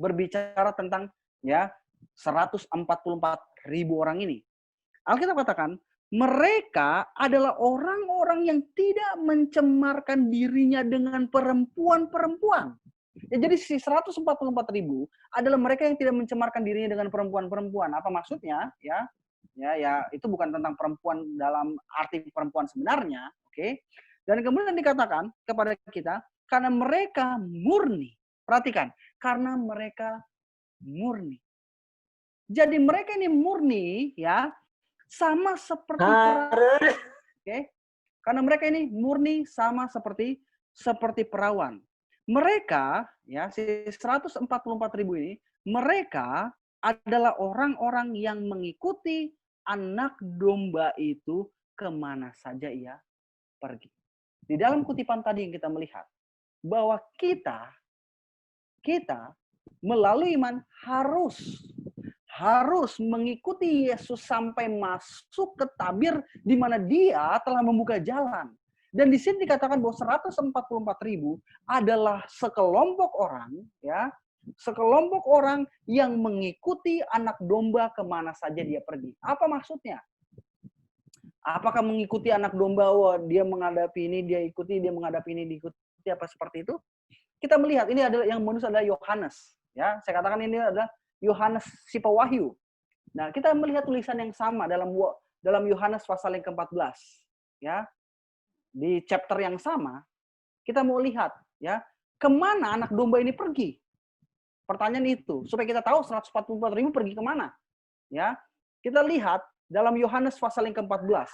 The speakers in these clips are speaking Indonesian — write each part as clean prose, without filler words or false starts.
berbicara tentang ya 144.000 orang ini. Alkitab katakan, mereka adalah orang-orang yang tidak mencemarkan dirinya dengan perempuan-perempuan. Ya, jadi si 144.000 adalah mereka yang tidak mencemarkan dirinya dengan perempuan-perempuan. Apa maksudnya? Ya, itu bukan tentang perempuan dalam arti perempuan sebenarnya, oke? Dan kemudian dikatakan kepada kita, karena mereka murni. Perhatikan, karena mereka murni. Jadi mereka ini murni, ya, sama seperti perawan. Oke? Karena mereka ini murni sama seperti perawan. Mereka, ya, si 144.000 ini, mereka adalah orang-orang yang mengikuti anak domba itu kemana saja ia pergi. Di dalam kutipan tadi yang kita melihat, bahwa kita melalui iman harus mengikuti Yesus sampai masuk ke tabir di mana dia telah membuka jalan. Dan di sini dikatakan bahwa 144.000 adalah sekelompok orang, ya, sekelompok orang yang mengikuti anak domba kemana saja dia pergi. Apa maksudnya? Apakah mengikuti anak domba, dia menghadapi ini, dia ikuti, dia menghadapi ini, diikuti, apa seperti itu? Kita melihat ini adalah yang menulis adalah Yohanes. Ya, saya katakan ini adalah Yohanes si Pewahyu. Nah, kita melihat tulisan yang sama dalam Yohanes pasal yang ke-14. Ya, di chapter yang sama, kita mau lihat, ya, kemana anak domba ini pergi. Pertanyaan itu, supaya kita tahu 144.000 pergi kemana. Ya, kita lihat dalam Yohanes pasal yang ke-14.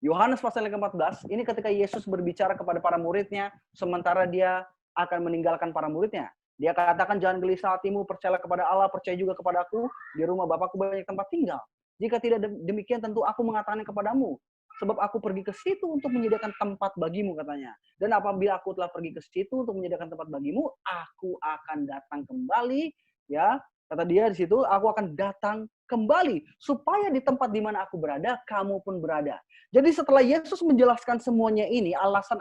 Yohanes pasal yang ke-14, ini ketika Yesus berbicara kepada para muridnya, sementara dia akan meninggalkan para muridnya. Dia katakan, jangan gelisah hatimu, percayalah kepada Allah, percaya juga kepada aku, di rumah Bapakku banyak tempat tinggal. Jika tidak demikian, tentu aku mengatakan kepadamu, sebab aku pergi ke situ untuk menyediakan tempat bagimu, katanya. Dan apabila aku telah pergi ke situ untuk menyediakan tempat bagimu, aku akan datang kembali, ya, kata dia di situ, aku akan datang kembali supaya di tempat di mana aku berada, kamu pun berada. Jadi setelah Yesus menjelaskan semuanya ini, alasan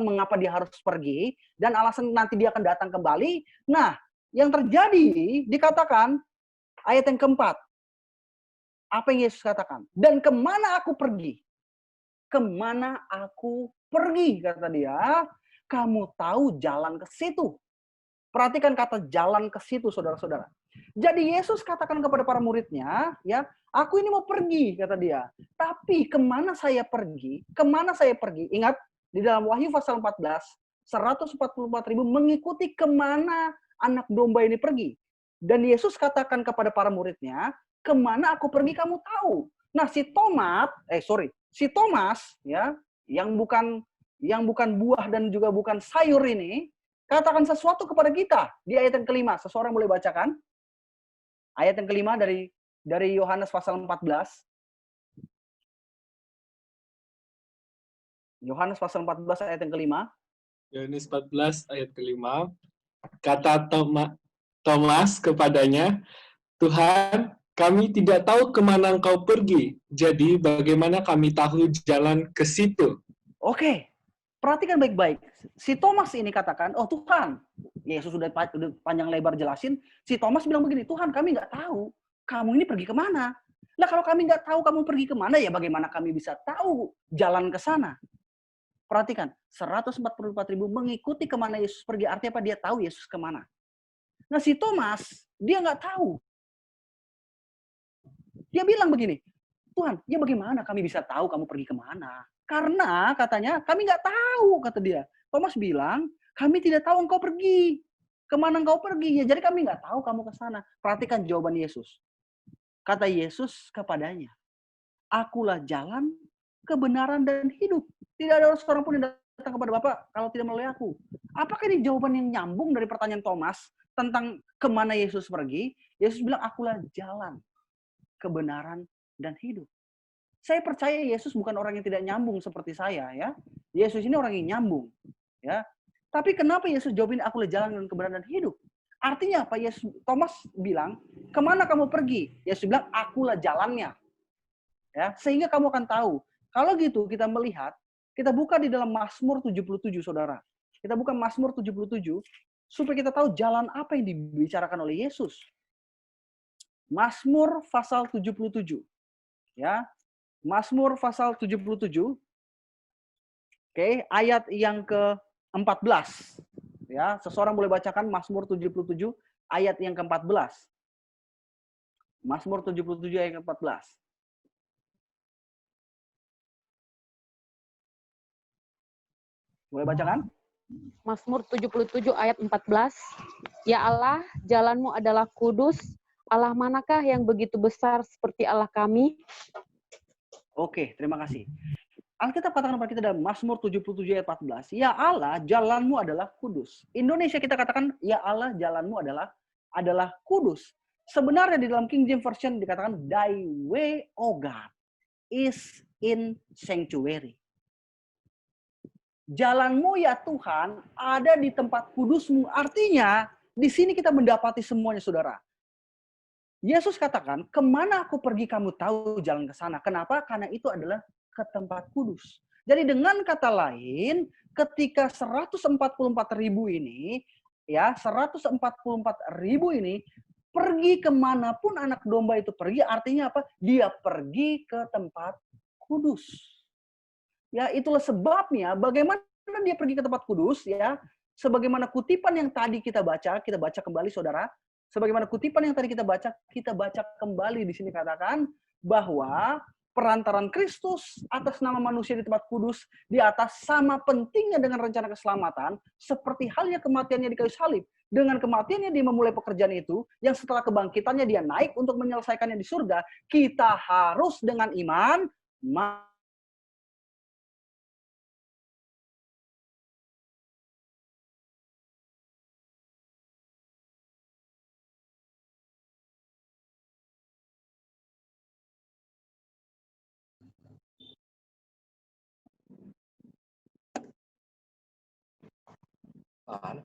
mengapa dia harus pergi dan alasan nanti dia akan datang kembali. Nah, yang terjadi dikatakan ayat yang keempat. Apa yang Yesus katakan? Dan kemana aku pergi? Kemana aku pergi, kata dia. Kamu tahu jalan ke situ. Perhatikan kata jalan ke situ, saudara-saudara. Jadi Yesus katakan kepada para muridnya, ya, aku ini mau pergi, kata dia. Tapi kemana saya pergi? Kemana saya pergi? Ingat, di dalam Wahyu pasal 14, 144.000 mengikuti kemana anak domba ini pergi. Dan Yesus katakan kepada para muridnya, kemana aku pergi kamu tahu. Nah, si Thomas, ya, yang bukan buah dan juga bukan sayur ini, katakan sesuatu kepada kita di ayat yang kelima. Seseorang boleh bacakan? Ayat yang kelima dari Yohanes pasal 14. Yohanes pasal 14 ayat yang kelima. Yohanes 14 ayat kelima. Kata Thomas kepadanya, Tuhan, kami tidak tahu kemana engkau pergi. Jadi bagaimana kami tahu jalan ke situ? Oke. Perhatikan baik-baik. Si Thomas ini katakan, oh Tuhan, Yesus sudah panjang lebar jelasin. Si Thomas bilang begini, Tuhan kami nggak tahu kamu ini pergi kemana. Lah kalau kami nggak tahu kamu pergi kemana, ya bagaimana kami bisa tahu jalan ke sana? Perhatikan, 144.000 mengikuti kemana Yesus pergi. Artinya apa? Dia tahu Yesus kemana. Nah si Thomas, dia nggak tahu. Dia bilang begini, Tuhan, ya bagaimana kami bisa tahu kamu pergi kemana? Karena katanya kami nggak tahu, kata dia. Thomas bilang, kami tidak tahu engkau pergi. Kemana engkau pergi? Ya jadi kami nggak tahu kamu ke sana. Perhatikan jawaban Yesus. Kata Yesus kepadanya, akulah jalan, kebenaran, dan hidup. Tidak ada seorang pun yang datang kepada Bapa kalau tidak melalui aku. Apakah ini jawaban yang nyambung dari pertanyaan Thomas tentang kemana Yesus pergi? Yesus bilang, akulah jalan, kebenaran, dan hidup. Saya percaya Yesus bukan orang yang tidak nyambung seperti saya, ya. Yesus ini orang yang nyambung, ya. Tapi kenapa Yesus jawabin akulah jalan dan kebenaran dan hidup? Artinya apa? Thomas bilang, kemana kamu pergi? Yesus bilang, akulah jalannya. Ya, sehingga kamu akan tahu. Kalau gitu kita melihat, kita buka di dalam Mazmur 77, saudara. Kita buka Mazmur 77 supaya kita tahu jalan apa yang dibicarakan oleh Yesus. Mazmur pasal 77. Ya. Mazmur pasal 77. Oke, ayat yang ke-14. Ya, seseorang boleh bacakan Mazmur 77 ayat yang ke-14. Mazmur 77 ayat ke-14. Boleh bacakan? Mazmur 77 ayat 14. Ya Allah, jalanmu adalah kudus. Allah manakah yang begitu besar seperti Allah kami? Oke, terima kasih. Alkitab katakan kepada kita dalam Mazmur 77 ayat 14. Ya Allah, jalanmu adalah kudus. Indonesia kita katakan, ya Allah, jalanmu adalah kudus. Sebenarnya di dalam King James Version dikatakan, Thy way, O God, is in sanctuary. Jalanmu ya Tuhan ada di tempat kudusmu. Artinya, di sini kita mendapati semuanya, saudara. Yesus katakan, kemana aku pergi kamu tahu jalan ke sana. Kenapa? Karena itu adalah ke tempat kudus. Jadi dengan kata lain, ketika 144.000 ini, ya 144.000 ini pergi kemanapun anak domba itu pergi, artinya apa? Dia pergi ke tempat kudus. Ya, itulah sebabnya bagaimana dia pergi ke tempat kudus, ya. Sebagaimana kutipan yang tadi kita baca kembali saudara. Sebagaimana kutipan yang tadi kita baca kembali di sini katakan bahwa perantaran Kristus atas nama manusia di tempat kudus di atas sama pentingnya dengan rencana keselamatan seperti halnya kematiannya di kayu salib. Dengan kematiannya dia memulai pekerjaan itu, yang setelah kebangkitannya dia naik untuk menyelesaikannya di surga, kita harus dengan iman Mana?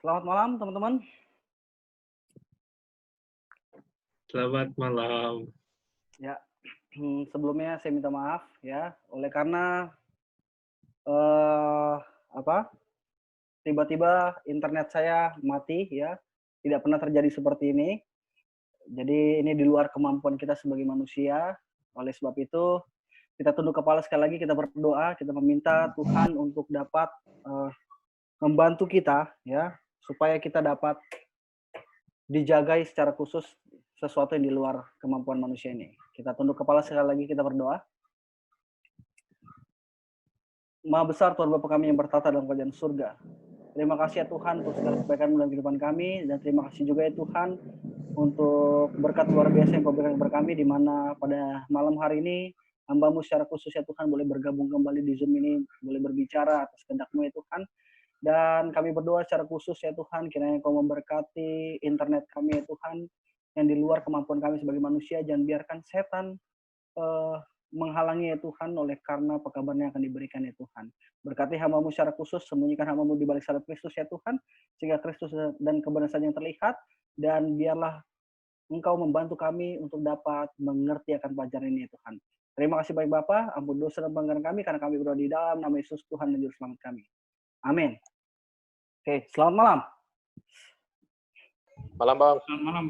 Selamat malam teman-teman. Selamat malam. Ya, sebelumnya saya minta maaf ya, oleh karena tiba-tiba internet saya mati ya, tidak pernah terjadi seperti ini. Jadi ini di luar kemampuan kita sebagai manusia. Oleh sebab itu kita tunduk kepala sekali lagi, kita berdoa, kita meminta Tuhan untuk dapat membantu kita ya, supaya kita dapat dijagai secara khusus sesuatu yang di luar kemampuan manusia ini. Kita tunduk kepala sekali lagi, kita berdoa. Maha besar Tuhan Bapa kami yang bertata dalam kerajaan surga. Terima kasih ya Tuhan untuk segala kebaikan dalam kehidupan kami, dan terima kasih juga ya Tuhan untuk berkat luar biasa yang Kau berikan kepada kami, di mana pada malam hari ini hamba-Mu secara khusus ya Tuhan boleh bergabung kembali di Zoom ini, boleh berbicara atas kehendak-Mu ya Tuhan. Dan kami berdoa secara khusus ya Tuhan, kiranya Kau memberkati internet kami ya Tuhan, yang di luar kemampuan kami sebagai manusia. Jangan biarkan setan menghalangi ya Tuhan, oleh karena pekabaran yang akan diberikan ya Tuhan. Berkati hamba-Mu secara khusus, sembunyikan hamba-Mu di balik salib Kristus ya Tuhan, sehingga Kristus dan kebenaran yang terlihat, dan biarlah Engkau membantu kami untuk dapat mengerti akan pelajaran ini ya Tuhan. Terima kasih baik Bapa, ampun dosa dan pelanggaran kami, karena kami berdoa di dalam nama Yesus Tuhan dan Juru Selamat kami. Amin. Oke, selamat malam. Malam, Bang. Selamat malam.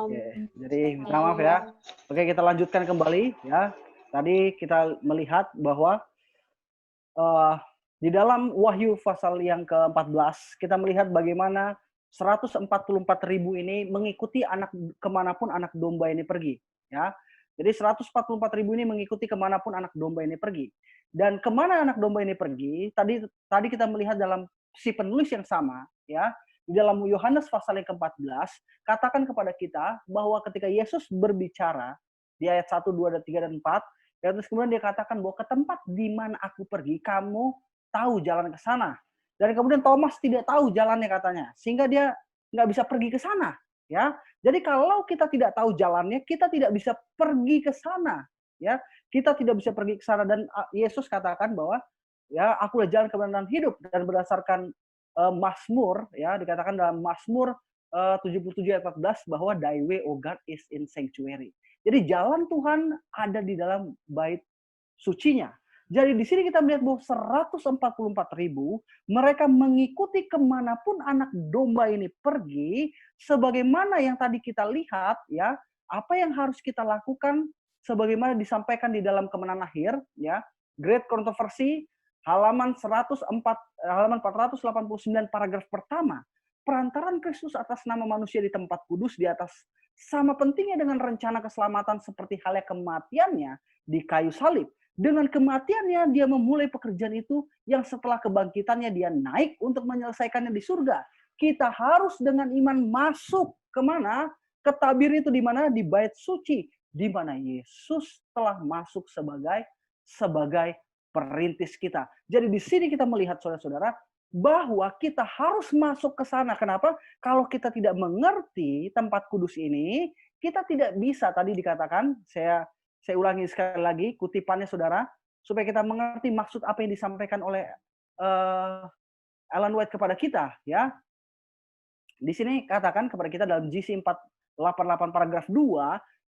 Oke, jadi minta maaf ya. Oke, kita lanjutkan kembali ya. Tadi kita melihat bahwa di dalam Wahyu pasal yang ke-14, kita melihat bagaimana 144.000 ini mengikuti kemanapun anak domba ini pergi. Ya, jadi 144.000 ini mengikuti kemanapun anak domba ini pergi. Dan kemana anak domba ini pergi? Tadi kita melihat dalam si penulis yang sama, ya. Di dalam Yohanes pasal yang ke-14, katakan kepada kita bahwa ketika Yesus berbicara di ayat 1, 2, 3, dan 4, ya, terus kemudian dia katakan bahwa ke tempat di mana aku pergi, kamu tahu jalan ke sana. Dan kemudian Thomas tidak tahu jalannya katanya, sehingga dia nggak bisa pergi ke sana. Ya, jadi kalau kita tidak tahu jalannya, kita tidak bisa pergi ke sana. Ya, kita tidak bisa pergi ke sana. Dan Yesus katakan bahwa ya, akulah jalan kebenaran hidup, dan berdasarkan Mazmur, ya, dikatakan dalam Mazmur 77 ayat 14 bahwa Thy way, O God, is in sanctuary. Jadi jalan Tuhan ada di dalam bait sucinya. Jadi di sini kita melihat bahwa 144.000 mereka mengikuti kemanapun anak domba ini pergi, sebagaimana yang tadi kita lihat, ya, apa yang harus kita lakukan sebagaimana disampaikan di dalam Kemenangan Akhir, ya, Great Controversy, halaman 489 paragraf pertama. Perantaran Kristus atas nama manusia di tempat kudus di atas sama pentingnya dengan rencana keselamatan seperti halnya kematiannya di kayu salib. Dengan kematiannya dia memulai pekerjaan itu yang setelah kebangkitannya dia naik untuk menyelesaikannya di surga. Kita harus dengan iman masuk kemana? Ke tabir itu di mana? Di bait suci, di mana Yesus telah masuk sebagai perintis kita. Jadi di sini kita melihat saudara-saudara bahwa kita harus masuk ke sana. Kenapa? Kalau kita tidak mengerti tempat kudus ini, kita tidak bisa, tadi dikatakan, saya ulangi sekali lagi kutipannya saudara, supaya kita mengerti maksud apa yang disampaikan oleh Ellen White kepada kita, ya. Di sini katakan kepada kita dalam GC 488 paragraf 2,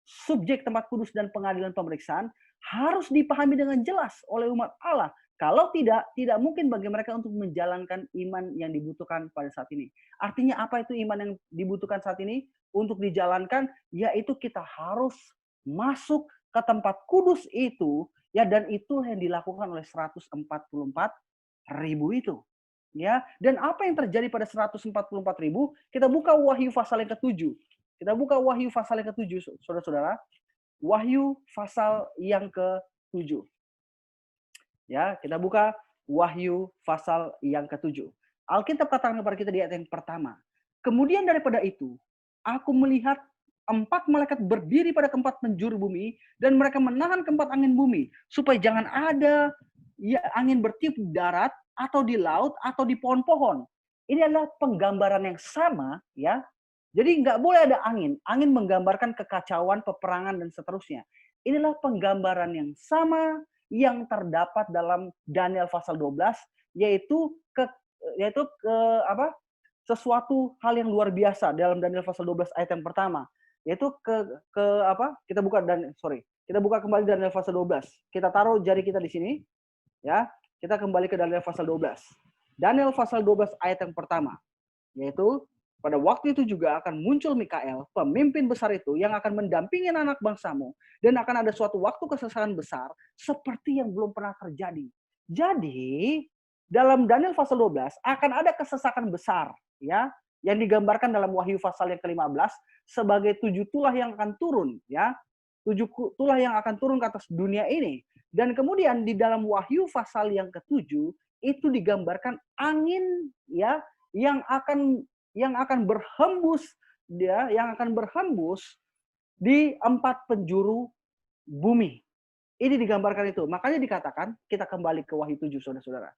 subjek tempat kudus dan pengadilan pemeriksaan harus dipahami dengan jelas oleh umat Allah. Kalau tidak mungkin bagi mereka untuk menjalankan iman yang dibutuhkan pada saat ini. Artinya apa itu iman yang dibutuhkan saat ini? Untuk dijalankan, yaitu kita harus masuk ke tempat kudus itu, ya, dan itulah yang dilakukan oleh 144.000 itu. Ya, dan apa yang terjadi pada 144.000? Kita buka Wahyu pasal yang ke-7. Kita buka Wahyu pasal yang ke-7, saudara-saudara. Wahyu pasal yang ke-7. Ya, kita buka Wahyu pasal yang ke-7. Alkitab katakan kepada kita di ayat yang pertama. Kemudian daripada itu, aku melihat 4 malaikat berdiri pada keempat penjuru bumi, dan mereka menahan keempat angin bumi, supaya jangan ada ya angin bertiup di darat, atau di laut, atau di pohon-pohon. Ini adalah penggambaran yang sama, ya. Jadi nggak boleh ada angin. Angin menggambarkan kekacauan, peperangan, dan seterusnya. Inilah penggambaran yang sama yang terdapat dalam Daniel pasal 12, yaitu sesuatu hal yang luar biasa dalam Daniel pasal 12 ayat yang pertama, yaitu kita buka kembali Daniel pasal 12. Kita taruh jari kita di sini, ya. Kita kembali ke Daniel pasal 12. Daniel pasal 12 ayat yang pertama, yaitu pada waktu itu juga akan muncul Mikael, pemimpin besar itu, yang akan mendampingi anak bangsamu, dan akan ada suatu waktu kesesakan besar seperti yang belum pernah terjadi. Jadi dalam Daniel pasal 12 akan ada kesesakan besar, ya, yang digambarkan dalam Wahyu pasal yang ke-15 sebagai 7 tulah yang akan turun, ya. 7 tulah yang akan turun ke atas dunia ini. Dan kemudian di dalam Wahyu pasal yang ke-7 itu digambarkan angin, ya, yang akan berhembus, ya, yang akan berhembus di 4 penjuru bumi. Ini digambarkan itu. Makanya dikatakan, kita kembali ke Wahyu 7, saudara-saudara.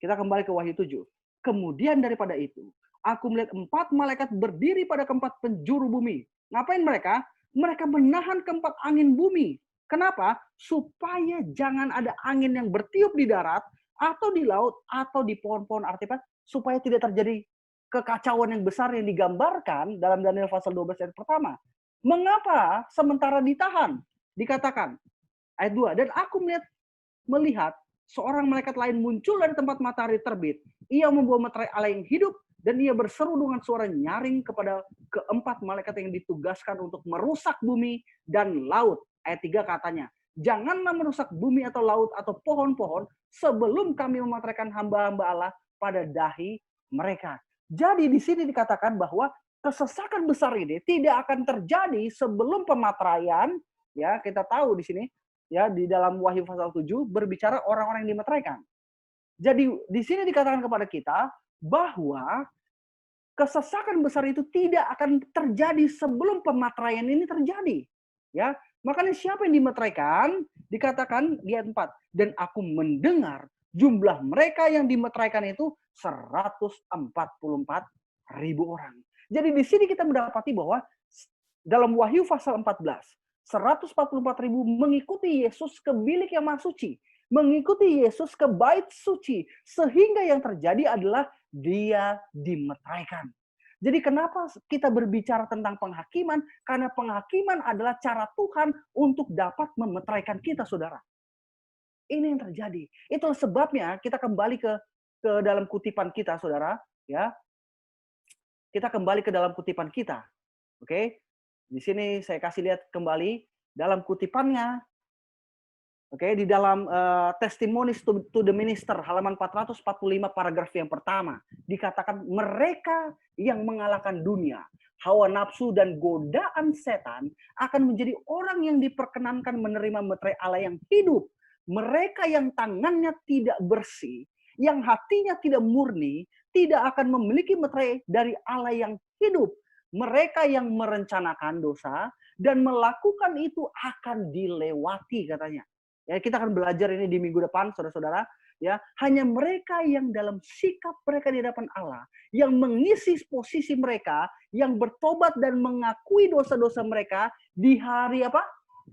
Kita kembali ke Wahyu 7. Kemudian daripada itu, aku melihat 4 malaikat berdiri pada keempat penjuru bumi. Ngapain mereka? Mereka menahan keempat angin bumi. Kenapa? Supaya jangan ada angin yang bertiup di darat, atau di laut, atau di pohon-pohon, artinya supaya tidak terjadi kekacauan yang besar yang digambarkan dalam Daniel pasal 12 ayat pertama. Mengapa sementara ditahan? Dikatakan, ayat 2, dan aku melihat seorang malaikat lain muncul dari tempat matahari terbit. Ia membawa meterai Allah yang hidup, dan ia berseru dengan suara nyaring kepada keempat malaikat yang ditugaskan untuk merusak bumi dan laut. Ayat 3 katanya, janganlah merusak bumi atau laut atau pohon-pohon sebelum kami memeteraikan hamba-hamba Allah pada dahi mereka. Jadi di sini dikatakan bahwa kesesakan besar ini tidak akan terjadi sebelum pemateraian, ya. Kita tahu di sini, ya, di dalam Wahyu pasal 7 berbicara orang-orang yang dimeteraikan. Jadi di sini dikatakan kepada kita bahwa kesesakan besar itu tidak akan terjadi sebelum pemateraian ini terjadi, ya. Makanya siapa yang dimeteraikan? Dikatakan di ayat 4, dan aku mendengar jumlah mereka yang dimeteraikan itu 144.000 orang. Jadi di sini kita mendapati bahwa dalam Wahyu pasal 14, 144.000 mengikuti Yesus ke bilik yang maha suci, mengikuti Yesus ke bait suci, sehingga yang terjadi adalah dia dimeteraikan. Jadi kenapa kita berbicara tentang penghakiman? Karena penghakiman adalah cara Tuhan untuk dapat memeteraikan kita, saudara. Ini yang terjadi. Itulah sebabnya kita kembali ke dalam kutipan kita, saudara. Ya, kita kembali ke dalam kutipan kita. Oke, di sini saya kasih lihat kembali dalam kutipannya. Oke, di dalam Testimonies to the Minister, halaman 445 paragraf yang pertama, dikatakan mereka yang mengalahkan dunia, hawa nafsu dan godaan setan akan menjadi orang yang diperkenankan menerima meterai Allah yang hidup. Mereka yang tangannya tidak bersih, yang hatinya tidak murni, tidak akan memiliki meterai dari Allah yang hidup. Mereka yang merencanakan dosa dan melakukan itu akan dilewati, katanya. Ya, kita akan belajar ini di minggu depan, saudara-saudara. Ya, hanya mereka yang dalam sikap mereka di hadapan Allah, yang mengisi posisi mereka, yang bertobat dan mengakui dosa-dosa mereka di hari apa?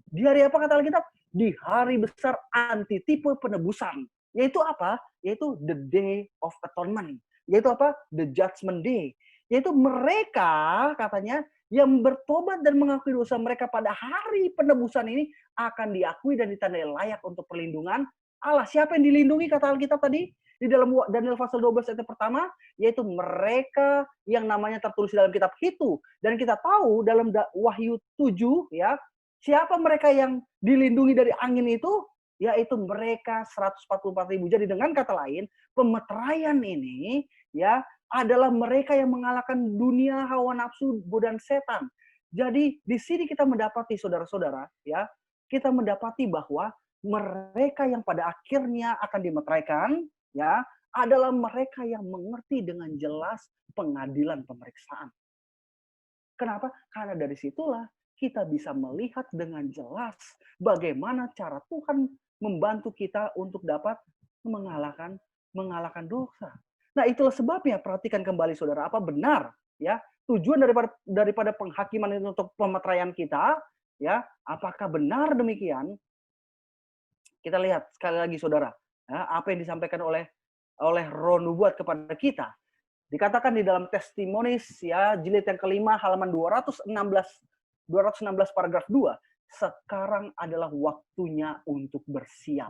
Di hari apa kata Alkitab? Di hari besar antitipe penebusan. Yaitu apa? Yaitu the day of atonement. Yaitu apa? The judgment day. Yaitu mereka, katanya, yang bertobat dan mengakui dosa mereka pada hari penebusan ini akan diakui dan ditandai layak untuk perlindungan Allah. Siapa yang dilindungi kata Alkitab tadi? Di dalam Daniel pasal 12 ayat pertama, yaitu mereka yang namanya tertulis di dalam kitab itu. Dan kita tahu dalam Wahyu 7, ya, Siapa mereka yang dilindungi dari angin itu? Yaitu mereka 144.000. Jadi dengan kata lain, pemeteraian ini ya adalah mereka yang mengalahkan dunia, hawa nafsu, godaan setan. Jadi di sini kita mendapati saudara-saudara ya, kita mendapati bahwa mereka yang pada akhirnya akan dimeteraikan ya adalah mereka yang mengerti dengan jelas pengadilan pemeriksaan. Kenapa? Karena dari situlah kita bisa melihat dengan jelas bagaimana cara Tuhan membantu kita untuk dapat mengalahkan dosa. Nah, itulah sebabnya perhatikan kembali saudara, apa benar ya tujuan daripada penghakiman itu untuk pemeteraian kita ya, apakah benar demikian? Kita lihat sekali lagi saudara, ya, apa yang disampaikan oleh Roh Nubuat kepada kita. Dikatakan di dalam Testimonies ya jilid yang kelima halaman 216 paragraf 2, sekarang adalah waktunya untuk bersiap.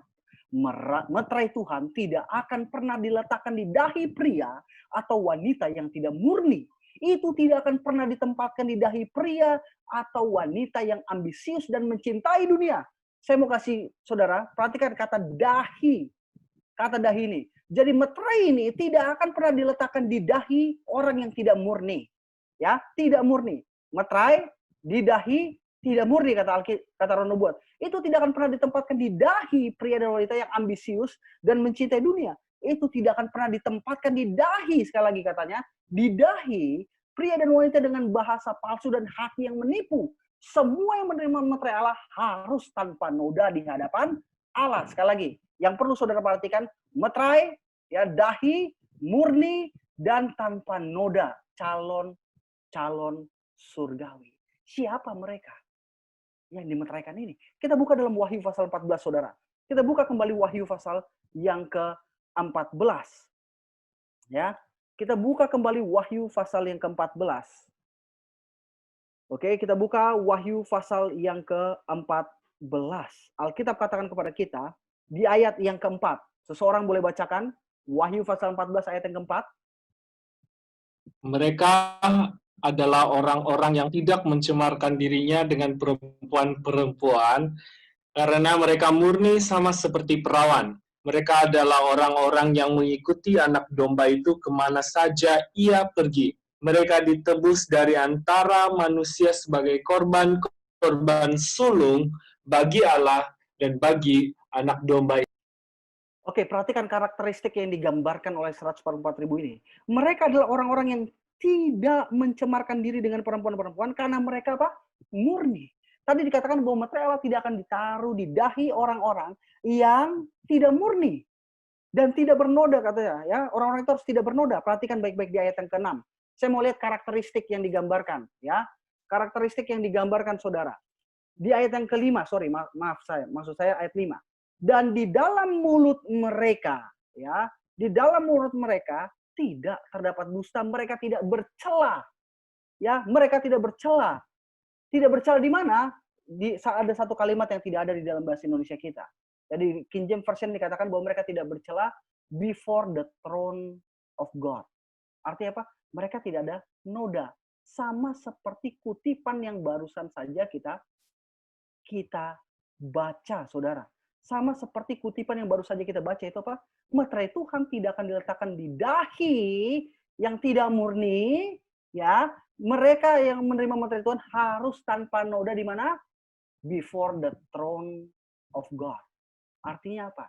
Meterai Tuhan tidak akan pernah diletakkan di dahi pria atau wanita yang tidak murni. Itu tidak akan pernah ditempatkan di dahi pria atau wanita yang ambisius dan mencintai dunia. Saya mau kasih saudara, perhatikan kata dahi. Kata dahi ini. Jadi meterai ini tidak akan pernah diletakkan di dahi orang yang tidak murni. Ya, tidak murni. Meterai di dahi tidak murni kata Roh Nubuat. Itu tidak akan pernah ditempatkan di dahi pria dan wanita yang ambisius dan mencintai dunia. Itu tidak akan pernah ditempatkan di dahi, sekali lagi katanya, di dahi pria dan wanita dengan bahasa palsu dan hati yang menipu. Semua yang menerima meterai Allah harus tanpa noda di hadapan Allah. Sekali lagi, yang perlu saudara perhatikan, meterai, ya dahi, murni, dan tanpa noda, calon surgawi. Siapa mereka yang dimeteraikan ini? Kita buka dalam Wahyu pasal 14, saudara. Kita buka kembali Wahyu pasal yang ke-14. Ya, kita buka kembali Wahyu pasal yang ke-14. Oke, kita buka Wahyu pasal yang ke-14. Alkitab katakan kepada kita di ayat yang ke-4. Seseorang boleh bacakan Wahyu pasal 14 ayat yang ke-4. Mereka adalah orang-orang yang tidak mencemarkan dirinya dengan perempuan-perempuan karena mereka murni sama seperti perawan. Mereka adalah orang-orang yang mengikuti anak domba itu kemana saja ia pergi. Mereka ditebus dari antara manusia sebagai korban sulung bagi Allah dan bagi anak domba. Oke, perhatikan karakteristik yang digambarkan oleh 144.000 ini. Mereka adalah orang-orang yang tidak mencemarkan diri dengan perempuan-perempuan karena mereka apa? Murni. Tadi dikatakan bahwa meterai Allah tidak akan ditaruh di dahi orang-orang yang tidak murni dan tidak bernoda, katanya ya. Orang-orang itu harus tidak bernoda. Perhatikan baik-baik di ayat yang ke-6. Saya mau lihat karakteristik yang digambarkan ya. Karakteristik yang digambarkan saudara. Di ayat yang ke-5, maksud saya ayat 5. Dan di dalam mulut mereka ya, di dalam mulut mereka tidak terdapat dusta, mereka tidak bercela. Ya, mereka tidak bercela. Tidak bercela di mana? Ada satu kalimat yang tidak ada di dalam bahasa Indonesia kita. Jadi King James Version dikatakan bahwa mereka tidak bercela before the throne of God. Artinya apa? Mereka tidak ada noda. Sama seperti kutipan yang barusan saja kita baca, saudara. Sama seperti kutipan yang baru saja kita baca itu apa? Meterai Tuhan tidak akan diletakkan di dahi yang tidak murni, ya. Mereka yang menerima meterai Tuhan harus tanpa noda di mana? Before the throne of God. Artinya apa?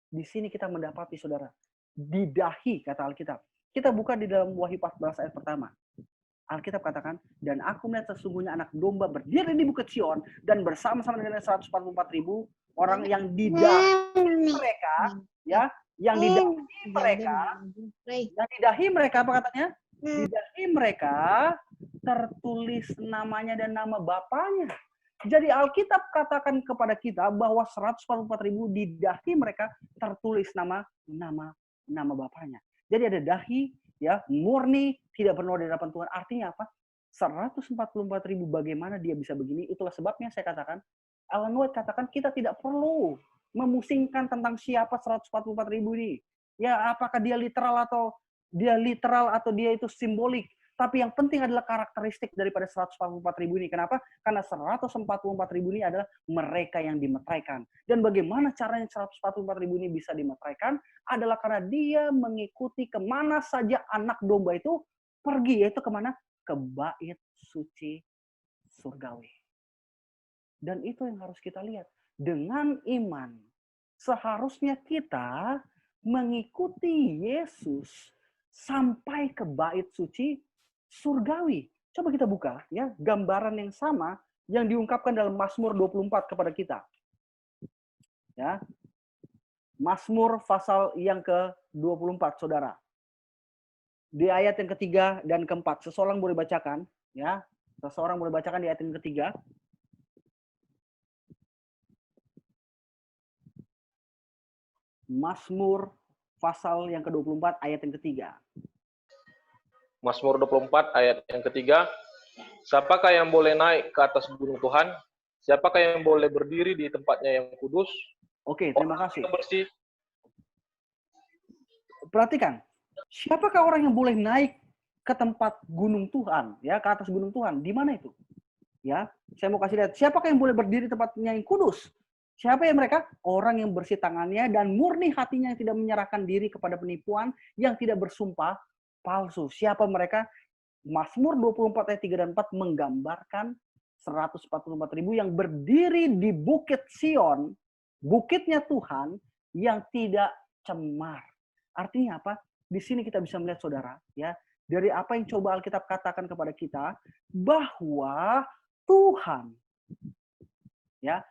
Di sini kita mendapati saudara, di dahi kata Alkitab. Kita buka di dalam Wahyu 14 ayat pertama. Alkitab katakan, dan aku melihat sesungguhnya anak domba berdiri di Bukit Sion dan bersama-sama dengan 144.000 orang yang di dahi mereka, ya, yang di dahi mereka apa katanya? Di dahi mereka tertulis namanya dan nama bapaknya. Jadi Alkitab katakan kepada kita bahwa 144.000 di dahi mereka tertulis nama bapaknya. Jadi ada dahi, ya, murni, tidak bernoda di hadapan Tuhan. Artinya apa? 144.000 bagaimana dia bisa begini? Itulah sebabnya saya katakan, Ellen White katakan kita tidak perlu memusingkan tentang siapa 144.000 ini. Ya, apakah dia literal atau dia itu simbolik. Tapi yang penting adalah karakteristik daripada 144.000 ini. Kenapa? Karena 144.000 ini adalah mereka yang dimeteraikan. Dan bagaimana caranya 144.000 ini bisa dimeteraikan? Adalah karena dia mengikuti kemana saja anak domba itu pergi. Yaitu kemana? Ke bait suci surgawi. Dan itu yang harus kita lihat. Dengan iman, seharusnya kita mengikuti Yesus sampai ke bait suci surgawi. Coba kita buka ya gambaran yang sama yang diungkapkan dalam Mazmur 24 kepada kita. Ya. Mazmur pasal yang ke-24, Saudara. Di ayat yang ketiga dan keempat, seseorang boleh bacakan, ya. Seseorang boleh bacakan di ayat yang ketiga. Mazmur pasal yang ke-24 ayat yang ketiga. Mazmur 24 ayat yang ketiga. Siapakah yang boleh naik ke atas gunung Tuhan? Siapakah yang boleh berdiri di tempatnya yang kudus? Oke, terima kasih. Yang bersih. Perhatikan, siapakah orang yang boleh naik ke tempat gunung Tuhan, ya, ke atas gunung Tuhan? Di mana itu? Ya, saya mau kasih lihat. Siapakah yang boleh berdiri di tempatnya yang kudus? Siapa yang mereka? Orang yang bersih tangannya dan murni hatinya, yang tidak menyerahkan diri kepada penipuan, yang tidak bersumpah palsu. Siapa mereka? Mazmur 24 ayat 3 dan 4 menggambarkan 144.000 yang berdiri di Bukit Sion, bukitnya Tuhan yang tidak cemar. Artinya apa? Di sini kita bisa melihat, Saudara, ya, dari apa yang coba Alkitab katakan kepada kita, bahwa Tuhan, ya,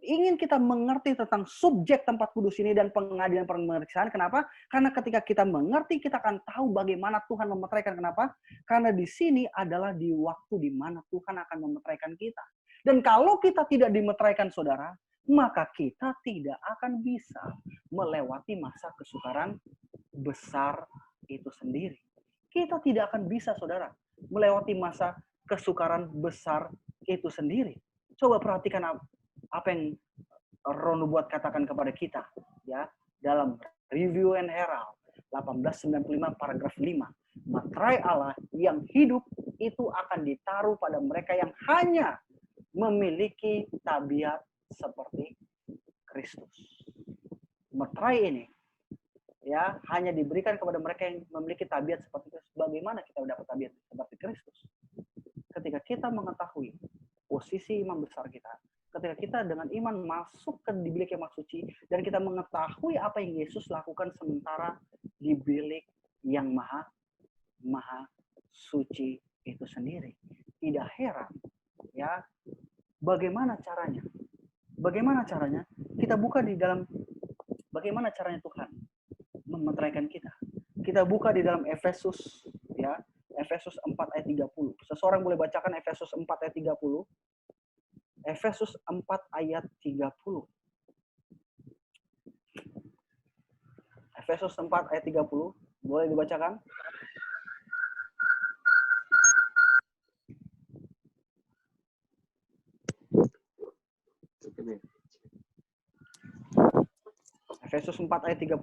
ingin kita mengerti tentang subjek tempat kudus ini dan pengadilan pemeriksaan. Kenapa? Karena ketika kita mengerti, kita akan tahu bagaimana Tuhan memeteraikan. Kenapa? Karena di sini adalah di waktu di mana Tuhan akan memeteraikan kita. Dan kalau kita tidak dimeteraikan, Saudara, maka kita tidak akan bisa melewati masa kesukaran besar itu sendiri. Kita tidak akan bisa, Saudara, melewati masa kesukaran besar itu sendiri. Coba perhatikan apa yang Roh Nubuat katakan kepada kita, ya, dalam Review and Herald 1895 paragraf 5. Materai Allah yang hidup itu akan ditaruh pada mereka yang hanya memiliki tabiat seperti Kristus. Materai ini, ya, hanya diberikan kepada mereka yang memiliki tabiat seperti Kristus. Bagaimana kita mendapat tabiat seperti Kristus? Ketika kita mengetahui posisi imam besar kita, ketika kita dengan iman masuk ke di bilik yang maha suci, dan kita mengetahui apa yang Yesus lakukan sementara di bilik yang maha suci itu sendiri. Tidak heran, ya, bagaimana caranya? Bagaimana caranya? Kita buka di dalam bagaimana caranya Tuhan memeteraikan kita. Kita buka di dalam Efesus, ya, Efesus 4 ayat 30. Seseorang boleh bacakan Efesus 4 ayat 30. Efesus 4 ayat 30. Efesus 4 ayat 30. Boleh dibacakan? Efesus 4 ayat 30.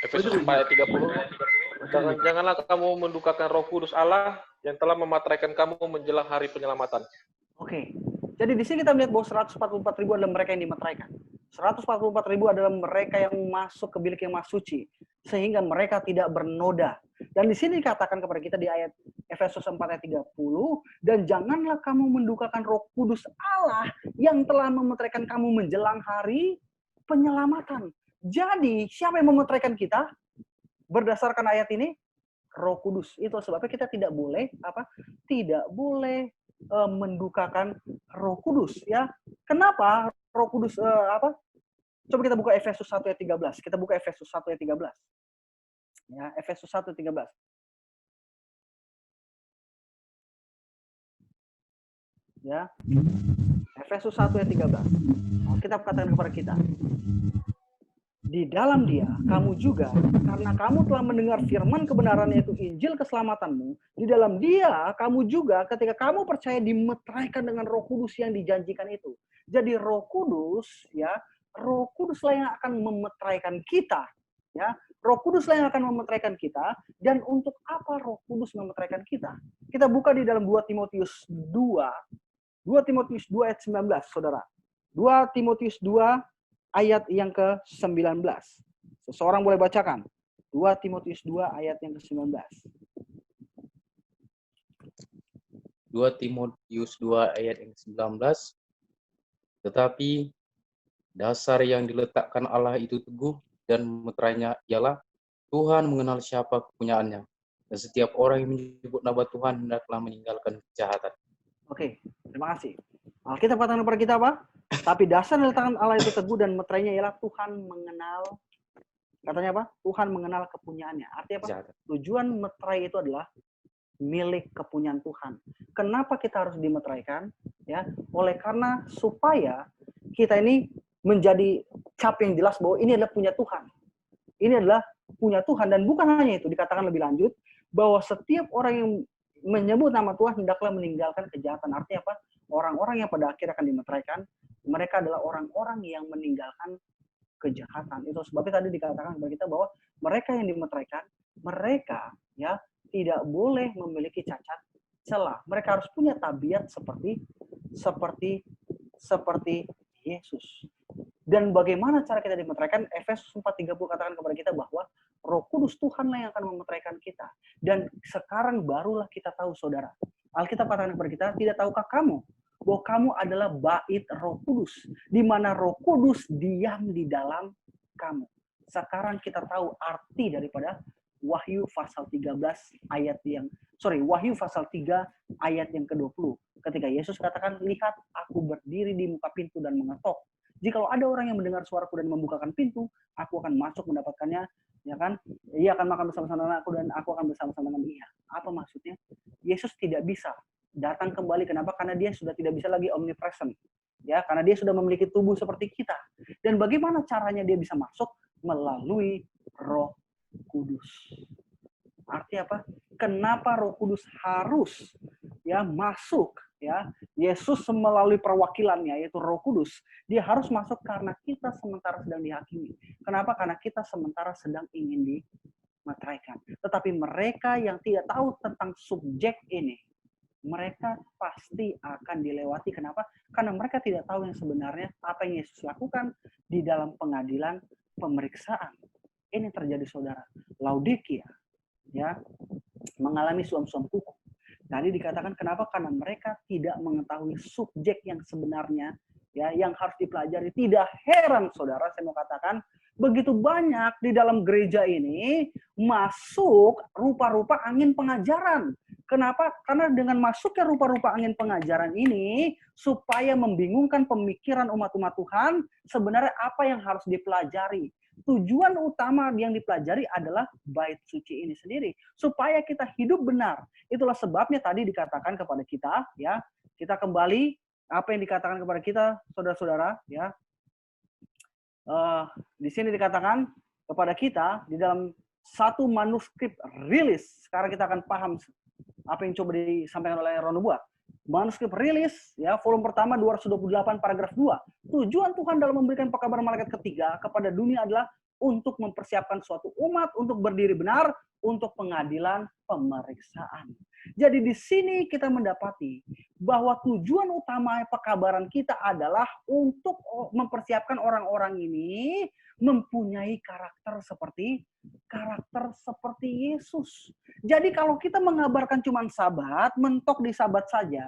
Efesus 4 ayat 30. Janganlah kamu mendukakan Roh Kudus Allah yang telah memateraikan kamu menjelang hari penyelamatan. Oke. Jadi di sini kita melihat bahwa 144.000 adalah mereka yang dimeteraikan. 144.000 adalah mereka yang masuk ke bilik yang maha suci, sehingga mereka tidak bernoda. Dan di sini dikatakan kepada kita di ayat Efesus 4 ayat 30, dan janganlah kamu mendukakan Roh Kudus Allah yang telah memeteraikan kamu menjelang hari penyelamatan. Jadi, siapa yang memeteraikan kita? Berdasarkan ayat ini, Roh Kudus. Itu sebabnya kita tidak boleh Tidak boleh mendukakan Roh Kudus, ya. Kenapa Roh Kudus Coba kita buka Efesus 1 ayat 13. Kita buka Efesus 1 ayat 13. Ya, Efesus 1 ayat 13. Ya. Efesus 1 ayat 13. Kita katakan kepada kita, di dalam Dia kamu juga, karena kamu telah mendengar firman kebenaran, yaitu Injil keselamatanmu, di dalam Dia kamu juga ketika kamu percaya dimeteraikan dengan Roh Kudus yang dijanjikan itu. Jadi Roh Kudus, ya, Roh Kuduslah yang akan memeteraikan kita, Ya, Roh Kudus lah yang akan memeteraikan kita. Dan untuk apa Roh Kudus memeteraikan kita? Kita buka di dalam 2 Timotius 2 ayat 19, Saudara. 2 Timotius 2 ayat yang ke-19. Seseorang boleh bacakan. 2 Timotius 2 ayat yang ke-19. 2 Timotius 2 ayat yang ke-19. Tetapi dasar yang diletakkan Allah itu teguh dan meterainya ialah Tuhan mengenal siapa kepunyaannya. Dan setiap orang yang menyebut nama Tuhan hendaklah meninggalkan kejahatan. Oke, terima kasih. Alkitab katakan kepada kita apa? Tapi dasar yang diletakkan Allah itu teguh dan meterainya ialah Tuhan mengenal, katanya apa? Tuhan mengenal kepunyaannya. Artinya apa? Kejahatan. Tujuan meterai itu adalah milik kepunyaan Tuhan. Kenapa kita harus dimeteraikan? Ya, oleh karena supaya kita ini menjadi cap yang jelas bahwa ini adalah punya Tuhan. Ini adalah punya Tuhan, dan bukan hanya itu, dikatakan lebih lanjut bahwa setiap orang yang menyebut nama Tuhan hendaklah meninggalkan kejahatan. Artinya apa? Orang-orang yang pada akhir akan dimeteraikan, mereka adalah orang-orang yang meninggalkan kejahatan. Itu sebabnya tadi dikatakan kepada kita bahwa mereka yang dimeteraikan, mereka ya tidak boleh memiliki cacat celah. Mereka harus punya tabiat seperti Yesus. Dan bagaimana cara kita dimeteraikan? Efesus 4:30 katakan kepada kita bahwa Roh Kudus Tuhanlah yang akan memeteraikan kita. Dan sekarang barulah kita tahu, saudara. Alkitab katakan kepada kita, tidak tahukah kamu bahwa kamu adalah bait Roh Kudus, di mana Roh Kudus diam di dalam kamu. Sekarang kita tahu arti daripada Wahyu pasal 3 ayat yang ke-20. Ketika Yesus katakan, lihat aku berdiri di muka pintu dan mengetok. Jikalau ada orang yang mendengar suaraku dan membukakan pintu, aku akan masuk mendapatkannya, ya kan? Ia akan makan bersama-sama dengan aku dan aku akan bersama-sama dengan dia. Apa maksudnya? Yesus tidak bisa datang kembali. Kenapa? Karena dia sudah tidak bisa lagi omnipresent. Ya, karena dia sudah memiliki tubuh seperti kita. Dan bagaimana caranya dia bisa masuk? Melalui Roh Kudus. Artinya apa? Kenapa Roh Kudus harus ya masuk? Ya, Yesus melalui perwakilannya yaitu Roh Kudus, dia harus masuk karena kita sementara sedang dihakimi. Kenapa? Karena kita sementara sedang ingin dimeteraikan. Tetapi mereka yang tidak tahu tentang subjek ini, mereka pasti akan dilewati. Kenapa? Karena mereka tidak tahu yang sebenarnya apa yang Yesus lakukan di dalam pengadilan pemeriksaan. Ini terjadi, saudara. Laodikia ya mengalami suam-suam hukum. Tadi dikatakan kenapa? Karena mereka tidak mengetahui subjek yang sebenarnya ya yang harus dipelajari. Tidak heran, saudara, saya mau katakan begitu banyak di dalam gereja ini masuk rupa-rupa angin pengajaran. Kenapa? Karena dengan masuknya rupa-rupa angin pengajaran ini supaya membingungkan pemikiran umat-umat Tuhan, sebenarnya apa yang harus dipelajari. Tujuan utama yang dipelajari adalah bait suci ini sendiri, supaya kita hidup benar. Itulah sebabnya tadi dikatakan kepada kita, ya, kita kembali apa yang dikatakan kepada kita, saudara-saudara, ya. Di sini dikatakan kepada kita di dalam satu manuskrip rilis. Sekarang kita akan paham apa yang coba disampaikan oleh Rono Buat. Manuskrip rilis, ya, volume pertama 228 paragraf 2. Tujuan Tuhan dalam memberikan pekabaran malaikat ketiga kepada dunia adalah untuk mempersiapkan suatu umat untuk berdiri benar untuk pengadilan pemeriksaan. Jadi di sini kita mendapati bahwa tujuan utama pekabaran kita adalah untuk mempersiapkan orang-orang ini mempunyai karakter seperti Yesus. Jadi kalau kita mengabarkan cuma sabat, mentok di sabat saja,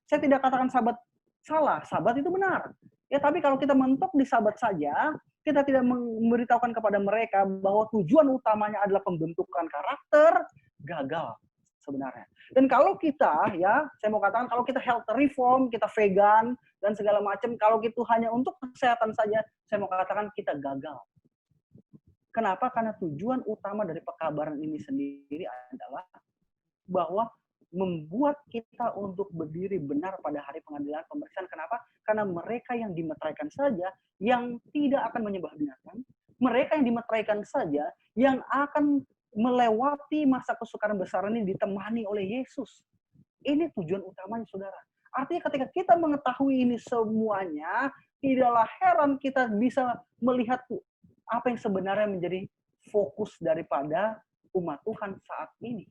saya tidak katakan sabat salah, sabat itu benar. Ya, tapi kalau kita mentok di sabat saja, kita tidak memberitahukan kepada mereka bahwa tujuan utamanya adalah pembentukan karakter, gagal sebenarnya. Dan kalau kita, ya, saya mau katakan kalau kita health reform, kita vegan dan segala macam, kalau itu hanya untuk kesehatan saja, saya mau katakan kita gagal. Kenapa? Karena tujuan utama dari pekabaran ini sendiri adalah bahwa membuat kita untuk berdiri benar pada hari pengadilan pemeriksaan. Kenapa? Karena mereka yang dimeteraikan saja yang tidak akan menyembah binatang, mereka yang dimeteraikan saja yang akan melewati masa kesukaran besar ini ditemani oleh Yesus. Ini tujuan utamanya, saudara. Artinya ketika kita mengetahui ini semuanya, tidaklah heran kita bisa melihat apa yang sebenarnya menjadi fokus daripada umat Tuhan saat ini.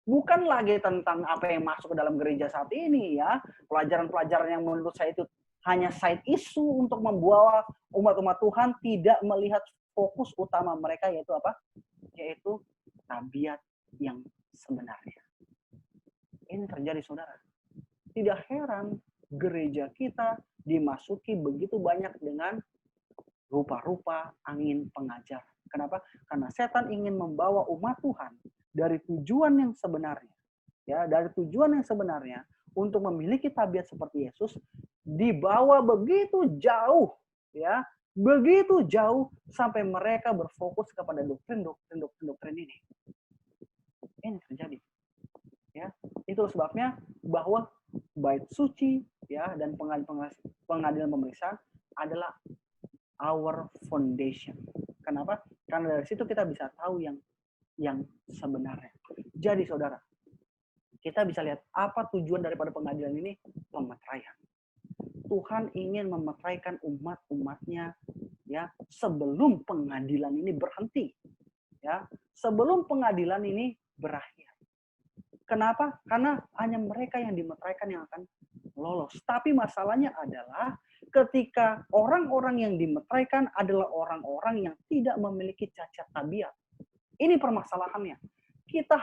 Bukan lagi tentang apa yang masuk ke dalam gereja saat ini ya. Pelajaran-pelajaran yang menurut saya itu hanya side issue untuk membawa umat-umat Tuhan tidak melihat fokus utama mereka, yaitu apa? Yaitu tabiat yang sebenarnya. Ini terjadi, saudara. Tidak heran gereja kita dimasuki begitu banyak dengan rupa-rupa angin pengajar. Kenapa? Karena setan ingin membawa umat Tuhan dari tujuan yang sebenarnya. Ya, dari tujuan yang sebenarnya untuk memiliki tabiat seperti Yesus dibawa begitu jauh, ya, begitu jauh sampai mereka berfokus kepada doktrin ini. Ini terjadi. Ya, itu sebabnya bahwa bait suci, ya, dan pengadilan pemeriksaan adalah our foundation. Kenapa? Karena dari situ kita bisa tahu yang sebenarnya. Jadi saudara, kita bisa lihat apa tujuan daripada pengadilan ini? Pemeteraian. Tuhan ingin memeteraikan umat-umatnya, ya, sebelum pengadilan ini berhenti, ya, sebelum pengadilan ini berakhir. Kenapa? Karena hanya mereka yang dimeteraikan yang akan lolos. Tapi masalahnya adalah ketika orang-orang yang dimeteraikan adalah orang-orang yang tidak memiliki cacat tabiat. Ini permasalahannya. Kita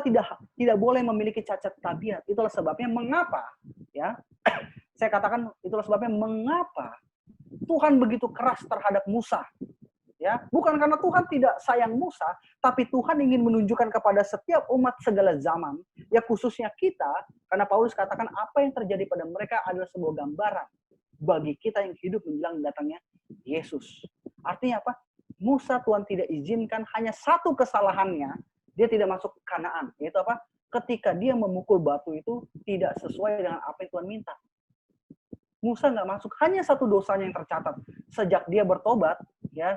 tidak boleh memiliki cacat tabiat. Itulah sebabnya mengapa, ya, saya katakan itulah sebabnya mengapa Tuhan begitu keras terhadap Musa. Ya, bukan karena Tuhan tidak sayang Musa, tapi Tuhan ingin menunjukkan kepada setiap umat segala zaman, ya khususnya kita, karena Paulus katakan apa yang terjadi pada mereka adalah sebuah gambaran bagi kita yang hidup menjelang datangnya Yesus. Artinya apa? Musa Tuhan tidak izinkan, hanya satu kesalahannya, dia tidak masuk ke Kanaan. Yaitu apa? Ketika dia memukul batu itu tidak sesuai dengan apa yang Tuhan minta. Musa nggak masuk, hanya satu dosanya yang tercatat. Sejak dia bertobat, ya,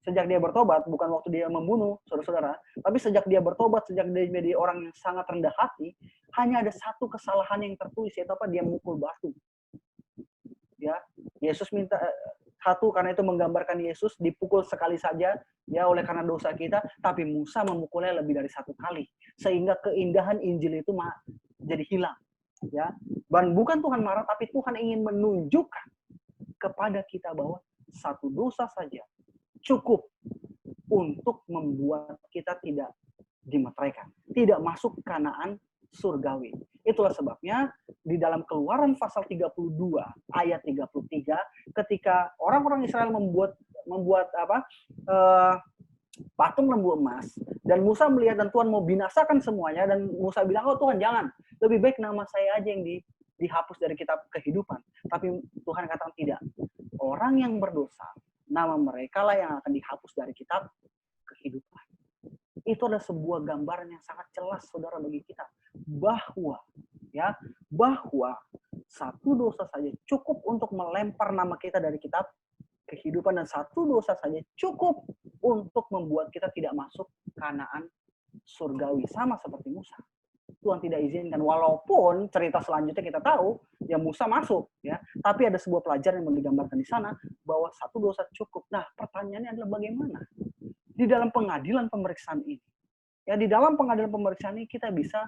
sejak dia bertobat, bukan waktu dia membunuh saudara-saudara, tapi sejak dia bertobat, sejak dia menjadi orang yang sangat rendah hati, hanya ada satu kesalahan yang tertulis, yaitu apa? Dia memukul batu. Ya, Yesus minta satu, karena itu menggambarkan Yesus dipukul sekali saja, ya, oleh karena dosa kita, tapi Musa memukulnya lebih dari satu kali, sehingga keindahan Injil itu jadi hilang. Ya, dan bukan Tuhan marah, tapi Tuhan ingin menunjukkan kepada kita bahwa satu dosa saja cukup untuk membuat kita tidak dimeteraikan, tidak masuk Kanaan surgawi. Itulah sebabnya di dalam Keluaran pasal 32 ayat 33, ketika orang-orang Israel membuat patung lembu emas, dan Musa melihat dan Tuhan mau binasakan semuanya, dan Musa bilang, oh Tuhan jangan, lebih baik nama saya aja yang dihapus dari kitab kehidupan. Tapi Tuhan katakan tidak, orang yang berdosa, nama mereka lah yang akan dihapus dari kitab kehidupan. Itu adalah sebuah gambaran yang sangat jelas, saudara, bagi kita, bahwa satu dosa saja cukup untuk melempar nama kita dari kitab kehidupan, dan satu dosa saja cukup untuk membuat kita tidak masuk Kanaan surgawi, sama seperti Musa. Tuhan tidak izinkan, walaupun cerita selanjutnya kita tahu ya Musa masuk, ya, tapi ada sebuah pelajaran yang digambarkan di sana bahwa satu dosa cukup. Nah, pertanyaannya adalah bagaimana di dalam pengadilan pemeriksaan ini? Ya, di dalam pengadilan pemeriksaan ini kita bisa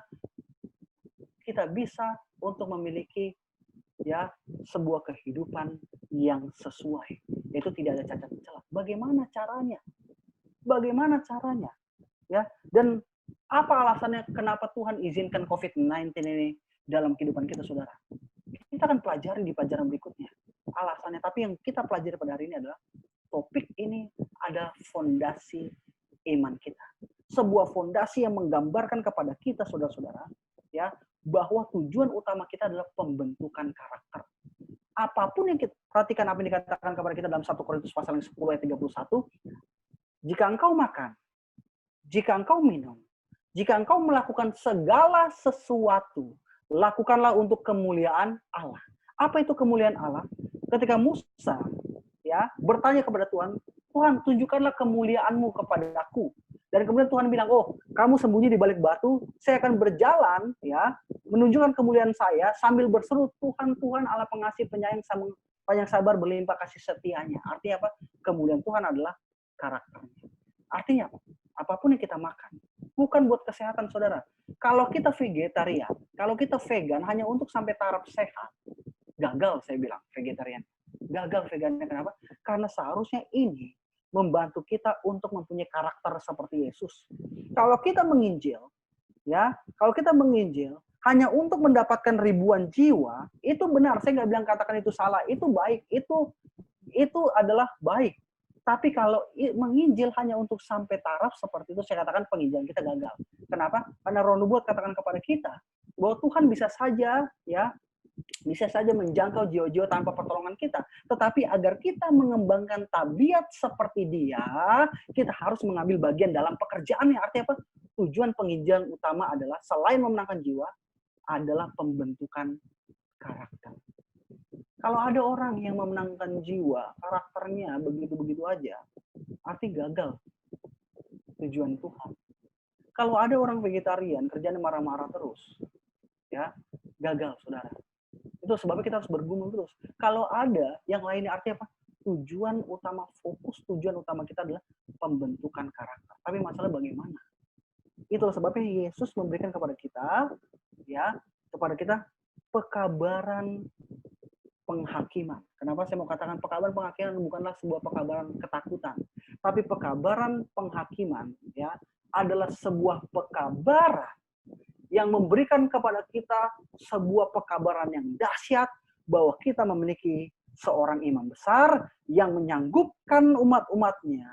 untuk memiliki, ya, sebuah kehidupan yang sesuai, yaitu tidak ada cacat celah. Bagaimana caranya? Bagaimana caranya? Ya, dan apa alasannya kenapa Tuhan izinkan COVID-19 ini dalam kehidupan kita, saudara? Kita akan pelajari di pelajaran berikutnya alasannya. Tapi yang kita pelajari pada hari ini adalah topik ini adalah fondasi iman kita. Sebuah fondasi yang menggambarkan kepada kita, saudara-saudara, ya, bahwa tujuan utama kita adalah pembentukan karakter. Apapun yang kita perhatikan, apa yang dikatakan kepada kita dalam 1 Korintus pasal 10 ayat 31, jika engkau makan, jika engkau minum, jika engkau melakukan segala sesuatu, lakukanlah untuk kemuliaan Allah. Apa itu kemuliaan Allah? Ketika Musa, ya, bertanya kepada Tuhan, Tuhan, tunjukkanlah kemuliaan-Mu kepadaku. Dan kemudian Tuhan bilang, oh, kamu sembunyi di balik batu, saya akan berjalan, ya, menunjukkan kemuliaan saya sambil berseru, Tuhan, Tuhan Allah pengasih, penyayang, panjang sabar, berlimpah kasih setianya. Artinya apa? Kemuliaan Tuhan adalah karakternya. Artinya apa? Apapun yang kita makan, bukan buat kesehatan, saudara. Kalau kita vegetarian, kalau kita vegan hanya untuk sampai taraf sehat, gagal saya bilang vegetarian. Gagal vegannya, kenapa? Karena seharusnya ini membantu kita untuk mempunyai karakter seperti Yesus. Kalau kita menginjil, ya, kalau kita menginjil hanya untuk mendapatkan ribuan jiwa, itu benar. Saya nggak bilang katakan itu salah, itu baik, itu adalah baik. Tapi kalau menginjil hanya untuk sampai taraf seperti itu, saya katakan penginjilan kita gagal. Kenapa? Karena Roh Nubuat katakan kepada kita bahwa Tuhan bisa saja, ya, bisa saja menjangkau jiwa-jiwa tanpa pertolongan kita. Tetapi agar kita mengembangkan tabiat seperti Dia, kita harus mengambil bagian dalam pekerjaannya. Artinya apa? Tujuan penginjilan utama adalah selain memenangkan jiwa, adalah pembentukan karakter. Kalau ada orang yang memenangkan jiwa, karakternya begitu-begitu aja, arti gagal tujuan Tuhan. Kalau ada orang vegetarian, kerjanya marah-marah terus, ya, gagal, saudara. Itu sebabnya kita harus bergumul terus. Kalau ada yang lainnya, artinya apa? Tujuan utama, fokus tujuan utama kita adalah pembentukan karakter. Tapi masalah bagaimana? Itulah sebabnya Yesus memberikan kepada kita, ya, kepada kita pekabaran penghakiman. Kenapa saya mau katakan pekabaran penghakiman bukanlah sebuah pekabaran ketakutan, tapi pekabaran penghakiman, ya, adalah sebuah pekabaran yang memberikan kepada kita sebuah pekabaran yang dahsyat bahwa kita memiliki seorang imam besar yang menyanggupkan umat-umatnya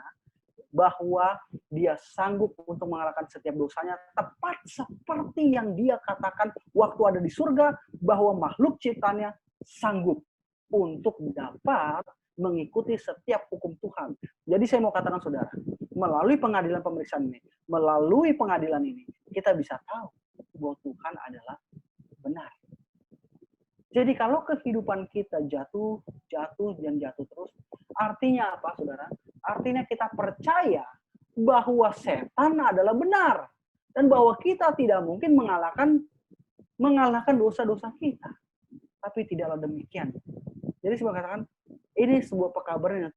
bahwa dia sanggup untuk mengalahkan setiap dosanya, tepat seperti yang dia katakan waktu ada di surga bahwa makhluk ciptaannya sanggup untuk dapat mengikuti setiap hukum Tuhan. Jadi saya mau katakan, saudara, melalui pengadilan pemeriksaan ini, melalui pengadilan ini, kita bisa tahu bahwa Tuhan adalah benar. Jadi kalau kehidupan kita jatuh terus, artinya apa, saudara? Artinya kita percaya bahwa setan adalah benar dan bahwa kita tidak mungkin mengalahkan dosa-dosa kita. Tapi tidaklah demikian. Jadi saya katakan ini sebuah pekabaran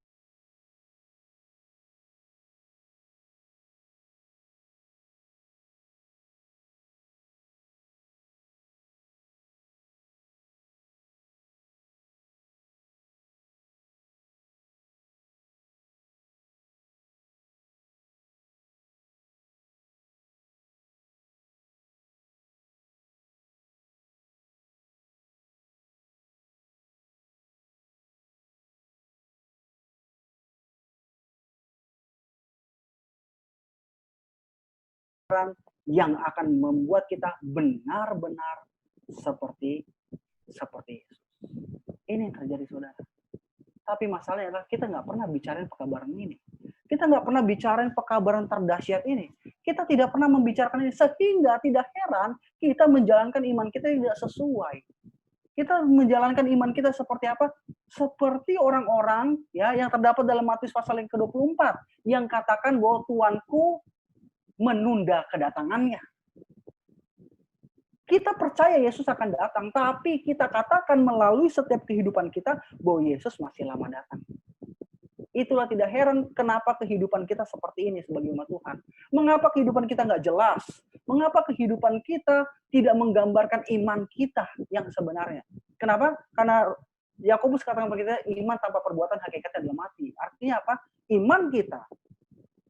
yang akan membuat kita benar-benar seperti Yesus. Ini yang terjadi, saudara. Tapi masalahnya adalah kita nggak pernah bicarain pekabaran ini. Kita nggak pernah bicarain pekabaran terdahsyat ini. Kita tidak pernah membicarakan ini, sehingga tidak heran kita menjalankan iman kita tidak sesuai. Kita menjalankan iman kita seperti apa? Seperti orang-orang, ya, yang terdapat dalam Matius pasal yang ke-24 yang katakan bahwa Tuanku menunda kedatangannya. Kita percaya Yesus akan datang, tapi kita katakan melalui setiap kehidupan kita bahwa Yesus masih lama datang. Itulah tidak heran kenapa kehidupan kita seperti ini sebagai umat Tuhan. Mengapa kehidupan kita nggak jelas? Mengapa kehidupan kita tidak menggambarkan iman kita yang sebenarnya? Kenapa? Karena Yakobus katakan kepada kita, iman tanpa perbuatan hakikatnya adalah mati. Artinya apa? Iman kita,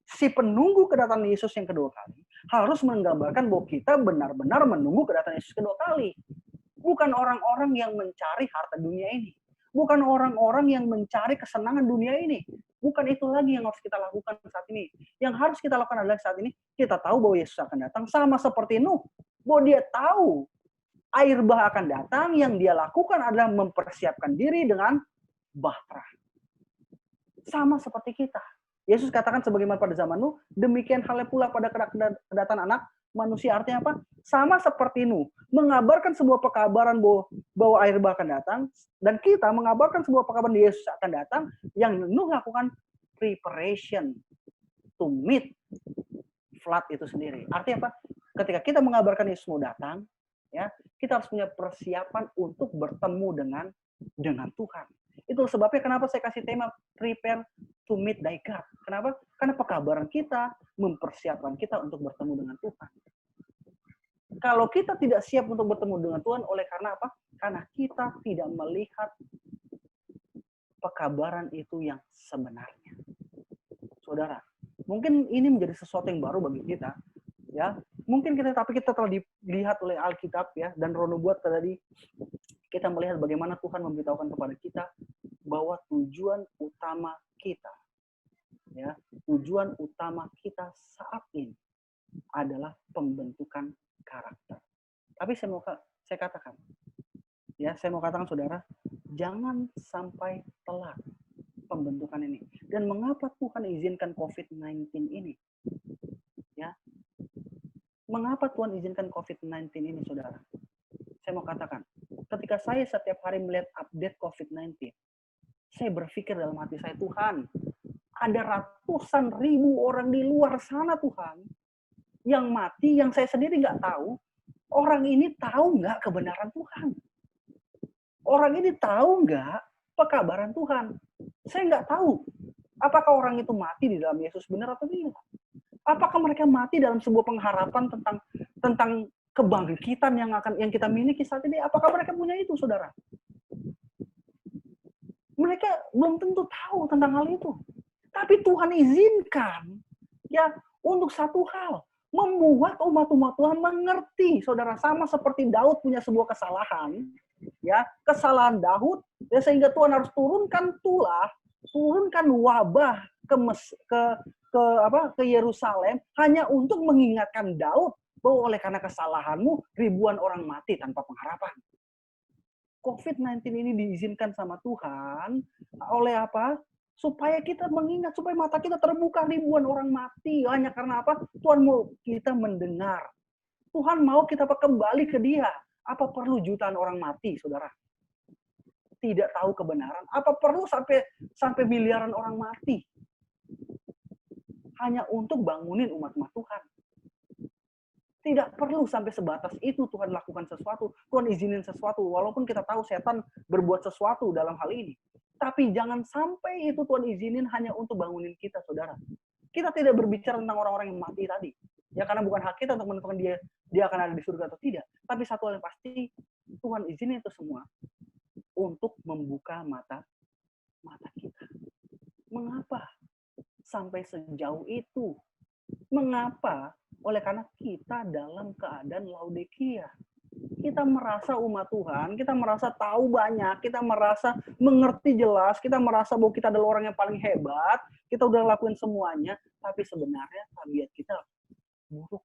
si penunggu kedatangan Yesus yang kedua kali, harus menggambarkan bahwa kita benar-benar menunggu kedatangan Yesus kedua kali. Bukan orang-orang yang mencari harta dunia ini. Bukan orang-orang yang mencari kesenangan dunia ini. Bukan itu lagi yang harus kita lakukan saat ini. Yang harus kita lakukan adalah saat ini, kita tahu bahwa Yesus akan datang, sama seperti Nuh. Bahwa dia tahu air bah akan datang, yang dia lakukan adalah mempersiapkan diri dengan bahtera. Sama seperti kita. Yesus katakan sebagaimana pada zaman Nuh, demikian halnya pula pada kedatangan anak manusia. Artinya apa? Sama seperti Nuh, mengabarkan sebuah pekabaran bahwa air bah akan datang, dan kita mengabarkan sebuah pekabaran Yesus akan datang, yang Nuh lakukan preparation to meet flood itu sendiri. Artinya apa? Ketika kita mengabarkan Yesus mau datang, ya, kita harus punya persiapan untuk bertemu dengan Tuhan. Itu sebabnya kenapa saya kasih tema prepare to meet thy God. Kenapa? Karena pekabaran kita mempersiapkan kita untuk bertemu dengan Tuhan. Kalau kita tidak siap untuk bertemu dengan Tuhan, oleh karena apa? Karena kita tidak melihat pekabaran itu yang sebenarnya. Saudara, mungkin ini menjadi sesuatu yang baru bagi kita, ya. Mungkin tapi kita telah dilihat oleh Alkitab, ya, dan Roh Nubuat tadi kita melihat bagaimana Tuhan memberitahukan kepada kita bahwa tujuan utama kita, ya, tujuan utama kita saat ini adalah pembentukan karakter. Tapi saya katakan, ya, saya mau katakan saudara, jangan sampai telat pembentukan ini. Dan mengapa Tuhan izinkan COVID-19 ini? Ya, mengapa Tuhan izinkan COVID-19 ini, saudara? Saya mau katakan, ketika saya setiap hari melihat update COVID-19, saya berpikir dalam hati saya, Tuhan, ada ratusan ribu orang di luar sana, Tuhan, yang mati, yang saya sendiri nggak tahu. Orang ini tahu nggak kebenaran Tuhan? Orang ini tahu nggak pekabaran Tuhan? Saya nggak tahu. Apakah orang itu mati di dalam Yesus benar atau tidak? Apakah mereka mati dalam sebuah pengharapan tentang kebangkitan yang kita miliki saat ini? Apakah mereka punya itu, saudara? Mereka belum tentu tahu tentang hal itu. Tapi Tuhan izinkan, ya, untuk satu hal, membuat umat-umat Tuhan mengerti, saudara, sama seperti Daud punya sebuah kesalahan, ya, kesalahan Daud, ya, sehingga Tuhan harus turunkan wabah ke Yerusalem hanya untuk mengingatkan Daud bahwa oleh karena kesalahanmu ribuan orang mati tanpa pengharapan. COVID-19 ini diizinkan sama Tuhan oleh apa? Supaya kita mengingat, supaya mata kita terbuka, ribuan orang mati. Hanya karena apa? Tuhan mau kita mendengar. Tuhan mau kita kembali ke Dia. Apa perlu jutaan orang mati, saudara? Tidak tahu kebenaran. Apa perlu sampai miliaran orang mati? Hanya untuk bangunin umat-umat Tuhan. Tidak perlu sampai sebatas itu Tuhan lakukan sesuatu. Tuhan izinin sesuatu. Walaupun kita tahu setan berbuat sesuatu dalam hal ini. Tapi jangan sampai itu Tuhan izinin hanya untuk bangunin kita, saudara. Kita tidak berbicara tentang orang-orang yang mati tadi. Ya, karena bukan hak kita untuk menentukan dia akan ada di surga atau tidak. Tapi satu hal yang pasti, Tuhan izinin itu semua untuk membuka mata kita. Mengapa sampai sejauh itu? Mengapa? Oleh karena kita dalam keadaan Laodikia. Kita merasa umat Tuhan, kita merasa tahu banyak, kita merasa mengerti jelas, kita merasa bahwa kita adalah orang yang paling hebat, kita udah lakuin semuanya, tapi sebenarnya tabiat kita buruk.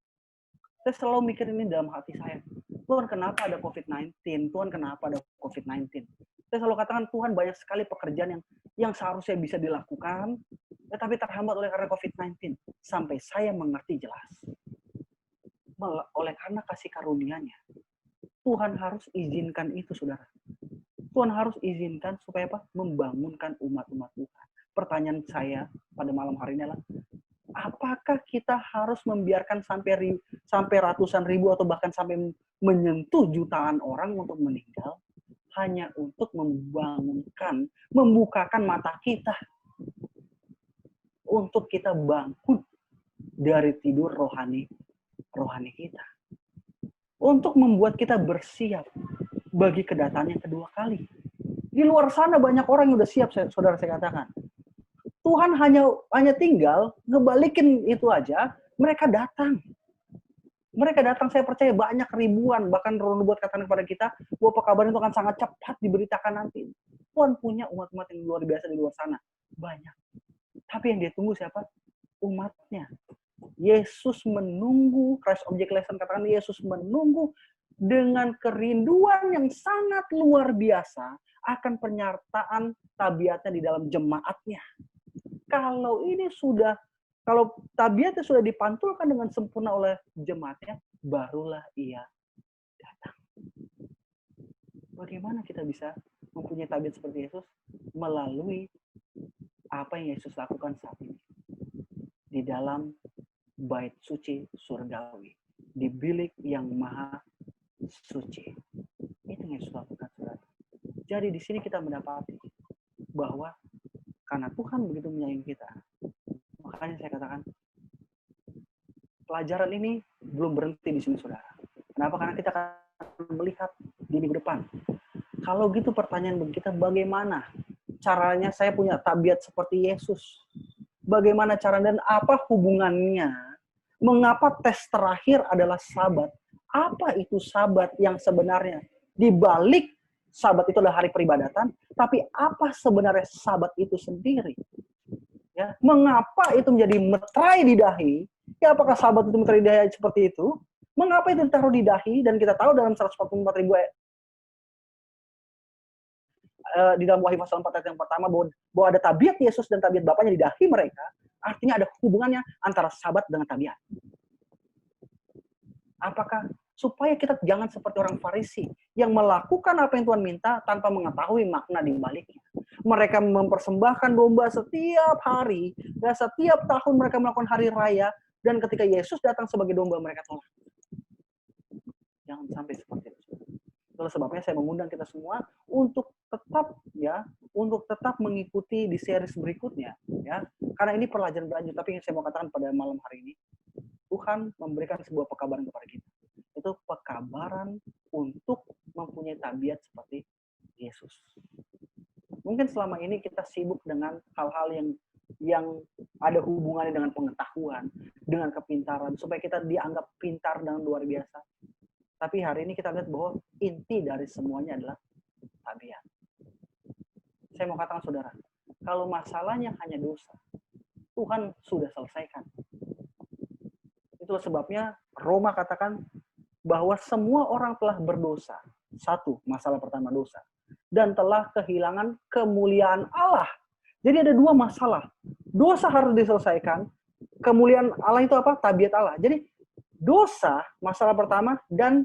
Saya selalu mikir ini dalam hati saya. Tuhan, kenapa ada COVID-19? Tuhan, kenapa ada COVID-19? Saya selalu katakan, Tuhan, banyak sekali pekerjaan yang seharusnya bisa dilakukan, tetapi terhambat oleh karena COVID-19. Sampai saya mengerti jelas. Oleh karena kasih karunia-Nya, Tuhan harus izinkan itu, saudara. Tuhan harus izinkan supaya apa? Membangunkan umat-umat Tuhan. Pertanyaan saya pada malam hari ini adalah, apakah kita harus membiarkan sampai ratusan ribu atau bahkan sampai menyentuh jutaan orang untuk meninggal hanya untuk membukakan mata kita untuk kita bangun dari tidur rohani kita, untuk membuat kita bersiap bagi kedatangan yang kedua kali. Di luar sana banyak orang yang udah siap, saudara, saya katakan. Tuhan hanya tinggal ngebalikin itu aja, mereka datang. Mereka datang, saya percaya banyak ribuan, bahkan Roh Nubuat katakan kepada kita bahwa kabar itu akan sangat cepat diberitakan nanti. Tuhan punya umat-umat yang luar biasa di luar sana, banyak. Tapi yang dia tunggu siapa? Umatnya. Yesus menunggu, Christ Object Lesson katakan Yesus menunggu dengan kerinduan yang sangat luar biasa akan penyertaan tabiatnya di dalam jemaatnya. Kalau tabiatnya sudah dipantulkan dengan sempurna oleh jemaatnya, barulah ia datang. Bagaimana kita bisa mempunyai tabiat seperti Yesus? Melalui apa yang Yesus lakukan saat ini. Di dalam bait suci surgawi. Di bilik yang maha suci. Itu yang Yesus lakukan, saudara. Jadi di sini kita mendapati bahwa Karena Tuhan begitu menyayangi kita. Makanya saya katakan, pelajaran ini belum berhenti di sini, saudara. Kenapa? Karena kita akan melihat di minggu depan. Kalau gitu pertanyaan bagi kita, bagaimana caranya saya punya tabiat seperti Yesus? Bagaimana cara dan apa hubungannya? Mengapa tes terakhir adalah Sabat? Apa itu Sabat yang sebenarnya? Di balik Sabat itu adalah hari peribadatan, tapi apa sebenarnya Sabat itu sendiri? Ya, mengapa itu menjadi meterai di dahi? Ya, apakah Sabat itu meterai di dahi seperti itu? Mengapa itu ditaruh di dahi? Dan kita tahu dalam 144.000 di dalam Wahyu pasal 4 ayat yang pertama bahwa ada tabiat Yesus dan tabiat Bapaknya di dahi mereka, artinya ada hubungannya antara Sabat dengan tabiat. Apakah supaya kita jangan seperti orang Farisi yang melakukan apa yang Tuhan minta tanpa mengetahui makna di baliknya. Mereka mempersembahkan domba setiap hari, dan setiap tahun mereka melakukan hari raya, dan ketika Yesus datang sebagai domba mereka tolak. Jangan sampai seperti itu. Itulah sebabnya saya mengundang kita semua untuk tetap mengikuti di series berikutnya, ya. Karena ini pelajaran berlanjut, tapi yang saya mau katakan pada malam hari ini, Tuhan memberikan sebuah pekabaran kepada kita. Itu pekabaran untuk mempunyai tabiat seperti Yesus. Mungkin selama ini kita sibuk dengan hal-hal yang ada hubungannya dengan pengetahuan, dengan kepintaran, supaya kita dianggap pintar dan luar biasa. Tapi hari ini kita lihat bahwa inti dari semuanya adalah tabiat. Saya mau katakan, saudara, kalau masalahnya hanya dosa, Tuhan sudah selesaikan. Itulah sebabnya Roma katakan bahwa semua orang telah berdosa. Satu, masalah pertama dosa. Dan telah kehilangan kemuliaan Allah. Jadi ada dua masalah. Dosa harus diselesaikan. Kemuliaan Allah itu apa? Tabiat Allah. Jadi dosa, masalah pertama, dan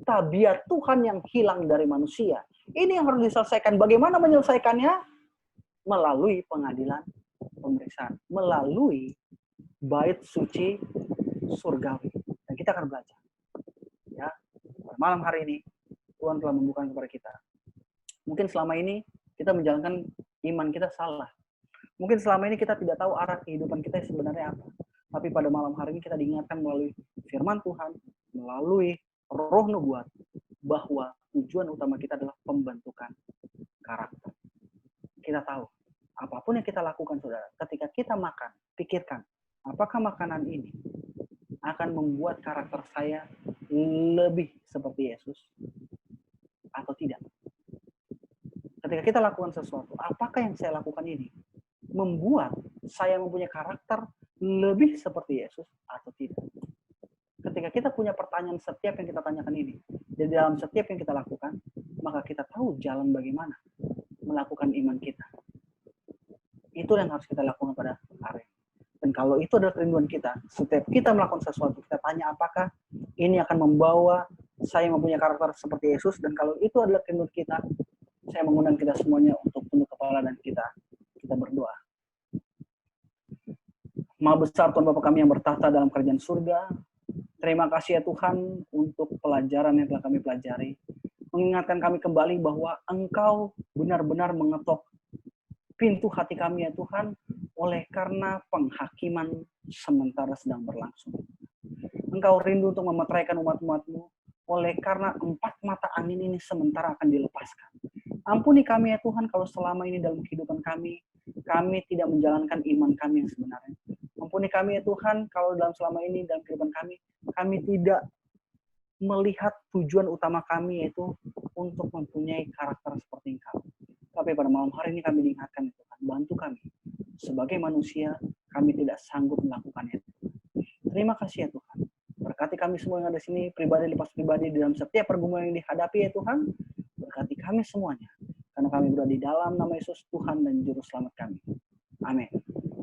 tabiat Tuhan yang hilang dari manusia. Ini yang harus diselesaikan. Bagaimana menyelesaikannya? Melalui pengadilan pemeriksaan. Melalui bait suci surgawi. Dan kita akan belajar. Ya, malam hari ini Tuhan telah membuka kepada kita. Mungkin selama ini kita menjalankan iman kita salah. Mungkin selama ini kita tidak tahu arah kehidupan kita sebenarnya apa. Tapi pada malam hari ini kita diingatkan melalui firman Tuhan, melalui roh nubuat, bahwa tujuan utama kita adalah pembentukan karakter. Kita tahu, apapun yang kita lakukan, saudara, ketika kita makan, pikirkan, apakah makanan ini akan membuat karakter saya lebih seperti Yesus atau tidak? Ketika kita lakukan sesuatu, apakah yang saya lakukan ini membuat saya mempunyai karakter lebih seperti Yesus atau tidak? Ketika kita punya pertanyaan setiap yang kita tanyakan ini, di dalam setiap yang kita lakukan, maka kita tahu jalan bagaimana melakukan iman kita. Itu yang harus kita lakukan pada hari ini. Dan kalau itu adalah kerinduan kita, setiap kita melakukan sesuatu, kita tanya apakah ini akan membawa saya mempunyai karakter seperti Yesus, dan kalau itu adalah kerinduan kita, saya mengundang kita semuanya untuk tunduk kepala dan kita berdoa. Maha besar Tuhan Bapa kami yang bertahta dalam kerajaan surga, terima kasih ya Tuhan untuk pelajaran yang telah kami pelajari. Mengingatkan kami kembali bahwa Engkau benar-benar mengetok pintu hati kami ya Tuhan, oleh karena penghakiman sementara sedang berlangsung. Engkau rindu untuk memeteraikan umat-umat-Mu, oleh karena 4 mata angin ini sementara akan dilepaskan. Ampuni kami ya Tuhan kalau selama ini dalam kehidupan kami tidak menjalankan iman kami yang sebenarnya. Ampuni kami ya Tuhan kalau selama ini dalam kehidupan kami tidak melihat tujuan utama kami, yaitu untuk mempunyai karakter seperti Engkau. Tapi pada malam hari ini kami diingatkan ya Tuhan, bantu kami. Sebagai manusia, kami tidak sanggup melakukannya. Terima kasih ya Tuhan. Berkati kami semua yang ada di sini, pribadi lepas pribadi, dalam setiap pergumulan yang dihadapi ya Tuhan. Berkati kami semuanya. Karena kami berada di dalam nama Yesus, Tuhan dan Juru Selamat kami. Amin.